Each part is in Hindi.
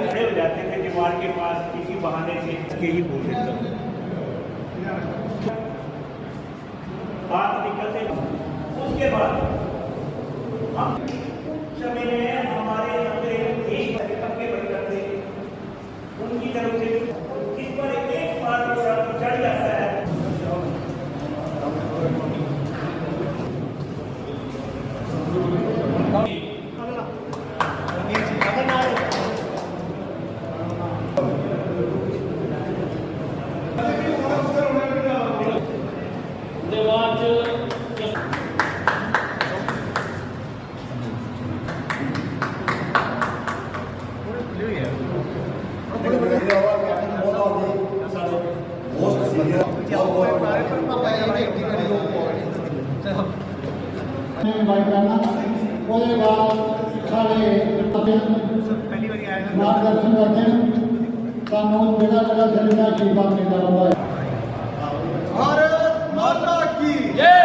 खड़े हो जाते थे दीवार के पास किसी बहाने से के ही बोल देता बात निकलते। उसके बाद हम सभी ने हमारे देश के बच्चे थे उनकी तरफ से किस पर एक बार चढ़ जाता है। मार्गदर्शन करते हैं कानून जगह जगह जनता की बात नहीं कर रहा है। भारत माता की जय,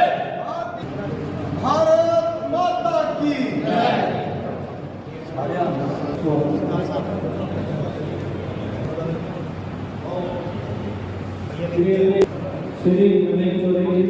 भारत माता की जय। श्री गणेश चौधरी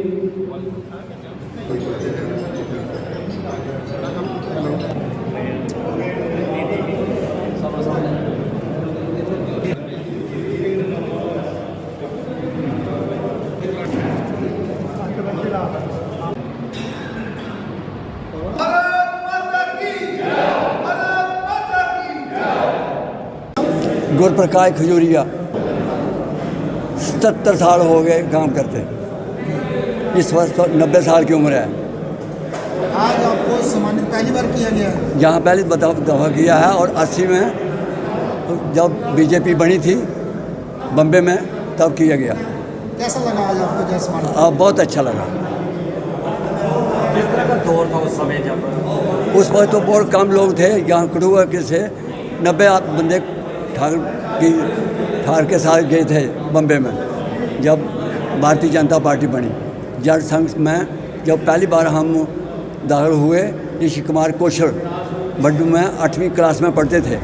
गुरप्रकाश खजूरिया 77 साल हो गए काम करते, इस वक्त 90 साल की उम्र है। आज आपको सम्मानित पहली बार किया गया है? यहाँ पहले दफा किया है और 80 में जब बीजेपी बनी थी बम्बे में तब किया गया। कैसा लगा आज आपको जय सम्मानित? बहुत अच्छा लगा। किस तरह का दौर था उस समय जब? उस वक्त तो बहुत कम लोग थे, यहाँ कड़ुआ के से 90 बंदे ठार के साथ गए थे बम्बे में जब भारतीय जनता पार्टी बनी। जन संघ में जब पहली बार हम दाखिल हुए, ऋषि कुमार कौशल बड्डू में 8वीं क्लास में पढ़ते थे,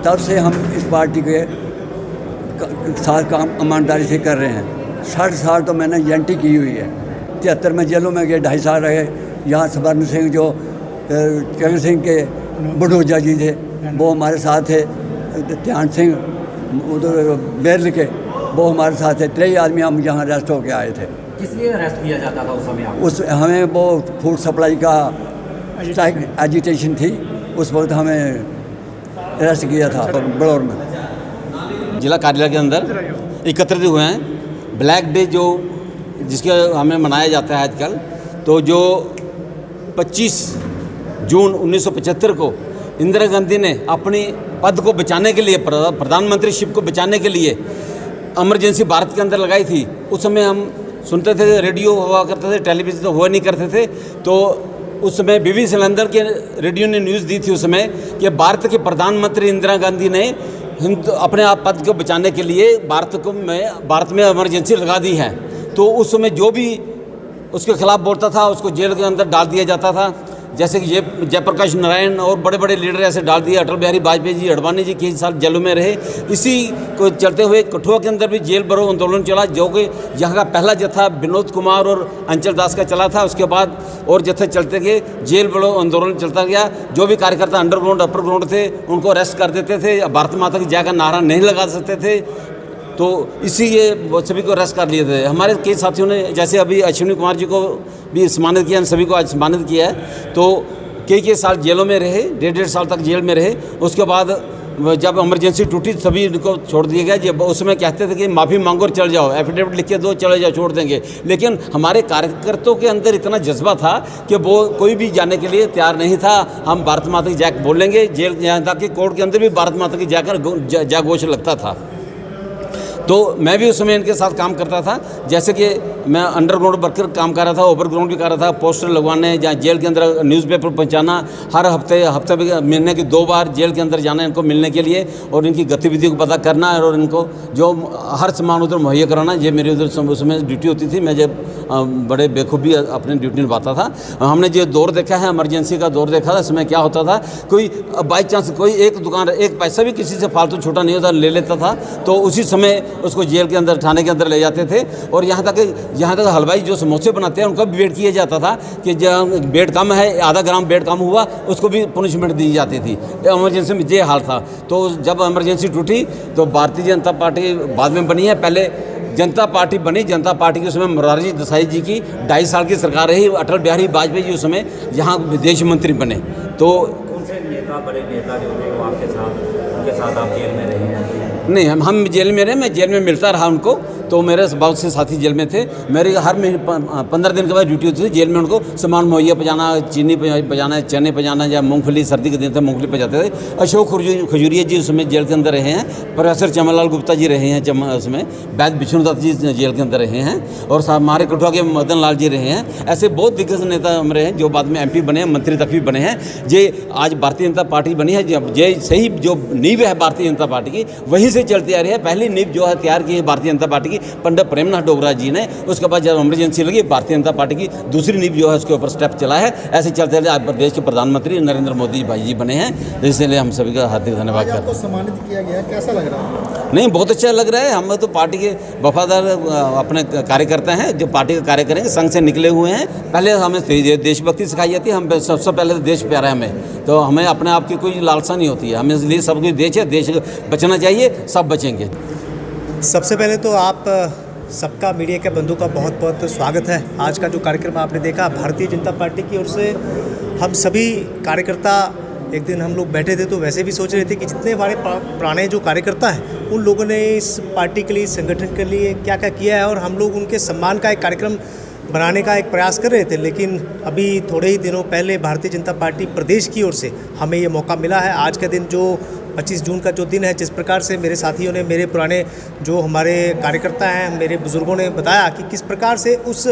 तब से हम इस पार्टी के साथ काम ईमानदारी से कर रहे हैं। 60 साल तो मैंने एनटी की हुई है। 73 में जेलों में गए, 2.5 साल रहे। यहाँ स्वर्ण सिंह जो चरण सिंह के बुढ़ोजा जी थे वो हमारे साथ थे, ध्यान सिंह उधर बेरल के वो हमारे साथ थे। 3 आदमी हम यहाँ अरेस्ट होकर आए थे। किस लिए अरेस्ट किया जाता था उस समय? उस हमें वो फूड सप्लाई का एजिटेशन थी, उस वक्त हमें अरेस्ट किया था बड़ौर में। जिला कार्यालय के अंदर एकत्रित हुए हैं। ब्लैक डे जो जिसके हमें मनाया जाता है आजकल, तो जो 25 जून 1975 को इंदिरा गांधी ने अपनी पद को बचाने के लिए, प्रधानमंत्री शिप को बचाने के लिए इमरजेंसी भारत के अंदर लगाई थी। उस समय हम सुनते थे, रेडियो हुआ करते थे, टेलीविज़न तो हुआ नहीं करते थे। तो उस समय बीबी सिलेंडर के रेडियो ने न्यूज़ दी थी उस समय कि भारत के प्रधानमंत्री इंदिरा गांधी ने अपने आप पद को बचाने के लिए भारत में इमरजेंसी लगा दी है। तो उस समय जो भी उसके खिलाफ बोलता था उसको जेल के अंदर डाल दिया जाता था। जैसे कि जयप्रकाश नारायण और बड़े बड़े लीडर ऐसे डाल दिए। अटल बिहारी वाजपेयी जी, अडवाणी जी कई साल जेलों में रहे। इसी को चलते हुए कठुआ के अंदर भी जेल भरो आंदोलन चला, जो कि यहाँ का पहला जत्था विनोद कुमार और अंचल दास का चला था। उसके बाद और जत्थे चलते गए, जेल भरो आंदोलन चलता गया। जो भी कार्यकर्ता अंडरग्राउंड अपर ग्राउंड थे उनको अरेस्ट कर देते थे। भारत माता की जय का नारा नहीं लगा सकते थे, तो इसी ये सभी को अरेस्ट कर लिए थे। हमारे कई साथियों ने, जैसे अभी अश्विनी कुमार जी को भी सम्मानित किया, सभी को आज सम्मानित किया है। तो कई साल जेलों में रहे, 1.5 साल तक जेल में रहे। उसके बाद जब इमरजेंसी टूटी सभी इनको छोड़ दिया गया। जब उसमें कहते थे कि माफ़ी मांगो और चल जाओ, एफिडेविट लिख के दो, चले जाओ, छोड़ देंगे। लेकिन हमारे कार्यकर्ताओं के अंदर इतना जज्बा था कि वो कोई भी जाने के लिए तैयार नहीं था। हम भारत माता की जय बोलेंगे। जेल यहाँ तक कि कोर्ट के अंदर भी भारत माता की जय घोष लगता था। तो मैं भी उस समय इनके साथ काम करता था। जैसे कि मैं अंडरग्राउंड वर्कर काम कर रहा था, ओवरग्राउंड भी कर रहा था, पोस्टर लगवाने, जहाँ जेल के अंदर न्यूज़पेपर पहुंचाना, हर हफ्ते महीने की 2 बार जेल के अंदर जाना इनको मिलने के लिए और इनकी गतिविधियों को पता करना और इनको जो हर सामान उधर मुहैया कराना। ये मेरी उधर उसमें ड्यूटी होती थी। मैं जब बड़े बेखूबी अपनी ड्यूटी निभाता था। हमने जो दौर देखा है, इमरजेंसी का दौर देखा था, इसमें क्या होता था, कोई बाई चांस कोई एक दुकान एक पैसा भी किसी से फालतू छोटा नहीं होता, ले लेता था तो उसी समय उसको जेल के अंदर, थाने के अंदर ले जाते थे। और यहाँ तक हलवाई जो समोसे बनाते हैं उनका भी वेट किया जाता था कि जब वेट कम है, आधा ग्राम वेट कम हुआ, उसको भी पनिशमेंट दी जाती थी। इमरजेंसी में ये हाल था। तो जब इमरजेंसी टूटी तो भारतीय जनता पार्टी बाद में बनी है, पहले जनता पार्टी बनी। जनता पार्टी के समय मोरारजी देसाई जी की 2.5 साल की सरकार रही। अटल बिहारी वाजपेयी जी उस समय यहाँ विदेश मंत्री बने। तो कौन से नेता, बड़े नेता जो थे वो आपके साथ, उनके साथ आप जेल में रहे हैं? नहीं, हम जेल में रहे, मैं जेल में मिलता रहा उनको। तो मेरे बहुत से साथी जेल में थे। मेरी हर महीने 15 दिन के बाद ड्यूटी होती थी जेल में। उनको सामान मुहैया पजाना, चीनी पजाना, चने पजाना, या मूंगफली, सर्दी के दिन थे मूंगफली पजाते थे। अशोक खजूरिया जी उसमें जेल के अंदर रहे हैं। प्रोफेसर चमनलाल गुप्ता जी रहे हैं उसमें। वैद्य विष्णुदत्त जी जेल के अंदर रहे हैं। और हमारे कठुआ के मदन लाल जी रहे हैं। ऐसे बहुत दिग्गज नेता हम रहे हैं जो बाद में MP बने हैं, मंत्री तक भी बने हैं। जे आज भारतीय जनता पार्टी बनी है, ये सही जो नींव है भारतीय जनता पार्टी की, वहीं से चलती आ रही है। पहली नींव जो है तैयार की है भारतीय जनता पार्टी की पंडित प्रेमनाथ डोगरा जी ने। उसके बाद जब इमरजेंसी लगी, भारतीय जनता पार्टी की दूसरी नींव जो है उसके ऊपर स्टेप चला है। ऐसे चलते चलते आज प्रदेश के प्रधानमंत्री नरेंद्र मोदी भाई जी बने हैं, इसलिए हम सभी का हार्दिक धन्यवाद करते हैं। आपको सम्मानित किया गया, कैसा लग रहा है? नहीं, बहुत अच्छा लग रहा है। हम तो पार्टी के वफादार अपने कार्यकर्ता हैं जो पार्टी का कार्य करेंगे, संघ से निकले हुए हैं। पहले हमें देशभक्ति सिखाई जाती है। हम सबसे पहले तो देश प्यारा है हमें, तो हमें अपने आप की कोई लालसा नहीं होती है। हमें इसलिए सब कुछ देश है, देश बचना चाहिए, सब बचेंगे। सबसे पहले तो आप सबका, मीडिया के बंधु का बहुत बहुत स्वागत है। आज का जो कार्यक्रम आपने देखा, भारतीय जनता पार्टी की ओर से हम सभी कार्यकर्ता, एक दिन हम लोग बैठे थे तो वैसे भी सोच रहे थे कि जितने हमारे पुराने जो कार्यकर्ता हैं उन लोगों ने इस पार्टी के लिए, संगठन के लिए क्या क्या किया है, और हम लोग उनके सम्मान का एक कार्यक्रम बनाने का एक प्रयास कर रहे थे। लेकिन अभी थोड़े ही दिनों पहले भारतीय जनता पार्टी प्रदेश की ओर से हमें ये मौका मिला है। आज का दिन जो 25 जून का जो दिन है, जिस प्रकार से मेरे साथियों ने, मेरे पुराने जो हमारे कार्यकर्ता हैं, मेरे बुज़ुर्गों ने बताया कि किस प्रकार से उस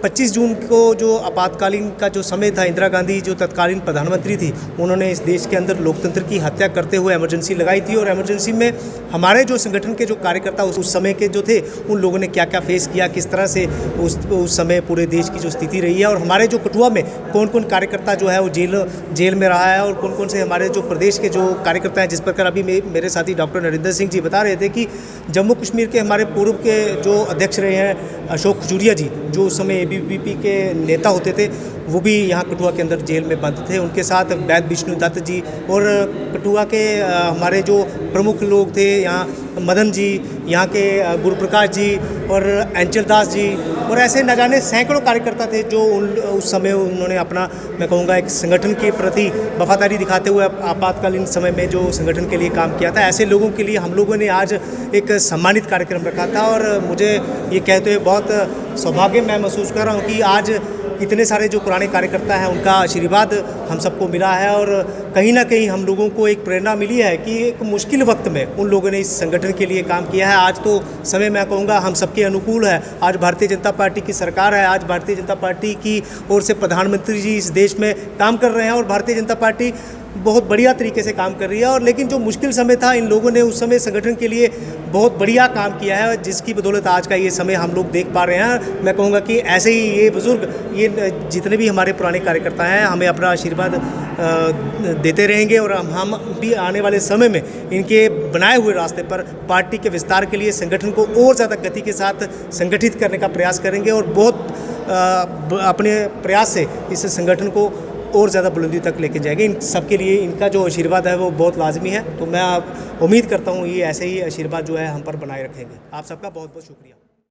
25 जून को जो आपातकालीन का जो समय था, इंदिरा गांधी जो तत्कालीन प्रधानमंत्री थी, उन्होंने इस देश के अंदर लोकतंत्र की हत्या करते हुए इमरजेंसी लगाई थी। और इमरजेंसी में हमारे जो संगठन के जो कार्यकर्ता उस समय के जो थे, उन लोगों ने क्या क्या फेस किया, किस तरह से उस समय पूरे देश की जो स्थिति रही है, और हमारे जो कठुआ में कौन कौन कार्यकर्ता जो है वो जेल में रहा है, और कौन कौन से हमारे जो प्रदेश के जो कार्यकर्ता हैं, जिस प्रकार अभी मेरे साथी डॉक्टर नरेंद्र सिंह जी बता रहे थे कि जम्मू कश्मीर के हमारे पूर्व के जो अध्यक्ष रहे हैं अशोक खजूरिया जी, जो उस समय ABVP के नेता होते थे, वो भी यहाँ कठुआ के अंदर जेल में बंद थे। उनके साथ वैद्य विष्णुदत्त जी, और कठुआ के हमारे जो प्रमुख लोग थे यहाँ मदन जी, यहाँ के गुरुप्रकाश जी और अंचल दास जी, और ऐसे न जाने सैकड़ों कार्यकर्ता थे जो उस समय उन्होंने अपना, मैं कहूँगा, एक संगठन के प्रति वफादारी दिखाते हुए आपातकालीन समय में जो संगठन के लिए काम किया था। ऐसे लोगों के लिए हम लोगों ने आज एक सम्मानित कार्यक्रम रखा था। और मुझे ये कहते हुए बहुत सौभाग्य मैं महसूस कर रहा हूँ कि आज इतने सारे जो पुराने कार्यकर्ता हैं उनका आशीर्वाद हम सबको मिला है, और कहीं ना कहीं हम लोगों को एक प्रेरणा मिली है कि एक मुश्किल वक्त में उन लोगों ने इस संगठन के लिए काम किया है। आज तो समय मैं कहूँगा हम सबके अनुकूल है। आज भारतीय जनता पार्टी की सरकार है, आज भारतीय जनता पार्टी की ओर से प्रधानमंत्री जी इस देश में काम कर रहे हैं, और भारतीय जनता पार्टी बहुत बढ़िया तरीके से काम कर रही है। और लेकिन जो मुश्किल समय था, इन लोगों ने उस समय संगठन के लिए बहुत बढ़िया काम किया है, जिसकी बदौलत आज का ये समय हम लोग देख पा रहे हैं। मैं कहूँगा कि ऐसे ही ये बुज़ुर्ग, ये जितने भी हमारे पुराने कार्यकर्ता हैं, हमें अपना आशीर्वाद देते रहेंगे, और हम भी आने वाले समय में इनके बनाए हुए रास्ते पर पार्टी के विस्तार के लिए संगठन को और ज़्यादा गति के साथ संगठित करने का प्रयास करेंगे, और बहुत अपने प्रयास से इस संगठन को और ज़्यादा बुलंदी तक लेके जाएंगे। इन सबके लिए इनका जो आशीर्वाद है वो बहुत लाजमी है। तो मैं उम्मीद करता हूँ ये ऐसे ही आशीर्वाद जो है हम पर बनाए रखेंगे। आप सबका बहुत बहुत शुक्रिया।